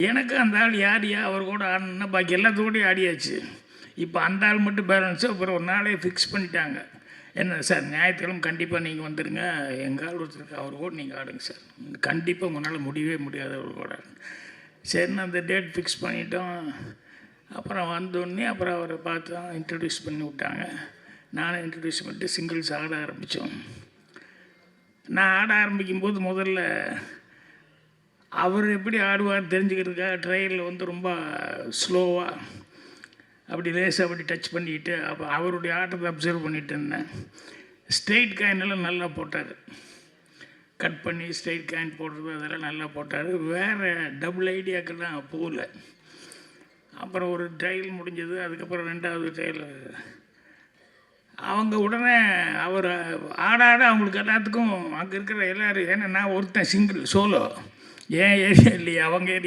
எனக்கு அந்த ஆள் யாரியா அவர் கூட ஆடணுன்னா பாக்கி எல்லாத்தோடையும் ஆடியாச்சு. இப்போ அந்த ஆள் மட்டும் பேலன்ஸு. அப்புறம் ஒரு நாளே ஃபிக்ஸ் பண்ணிட்டாங்க. என்ன சார், ஞாயிற்றுக்கிழமை கண்டிப்பாக நீங்கள் வந்துடுங்க, எங்கள் ஆள் ஒருத்தருக்கு அவர் கூட நீங்கள் ஆடுங்க சார், கண்டிப்பாக உங்களால் முடியவே முடியாது அவர் கூட. சரின்னு அந்த டேட் ஃபிக்ஸ் பண்ணிட்டோம். அப்புறம் வந்தோடனே அப்புறம் அவரை பார்த்து இன்ட்ரடியூஸ் பண்ணி விட்டாங்க. நானும் இன்ட்ரடியூஸ் பண்ணிட்டு சிங்கிள்ஸ் ஆட ஆரம்பித்தோம். நான் ஆட ஆரம்பிக்கும்போது முதல்ல அவர் எப்படி ஆடுவார் தெரிஞ்சுக்கிறதுக்காக ட்ரையலில் வந்து ரொம்ப ஸ்லோவாக அப்படி லேசாக அப்படி டச் பண்ணிக்கிட்டு அப்போ அவருடைய ஆட்டத்தை அப்சர்வ் பண்ணிகிட்டு இருந்தேன். ஸ்ட்ரெயிட் காயினெல்லாம் நல்லா போட்டார். கட் பண்ணி ஸ்ட்ரெயிட் காயின் போடுறது அதெல்லாம் நல்லா போட்டார். வேறு டபுள் ஐடியாக்கெல்லாம் போகல. அப்புறம் ஒரு ட்ரையல் முடிஞ்சது. அதுக்கப்புறம் ரெண்டாவது ட்ரையல் அவங்க உடனே அவர் ஆட அவங்களுக்கு எல்லாத்துக்கும் அங்கே இருக்கிற எல்லோரும், ஏன்னா நான் ஒருத்தன் சிங்கிள் சோலோ, ஏன் ஏரியா இல்லையா அவங்க ஏரியா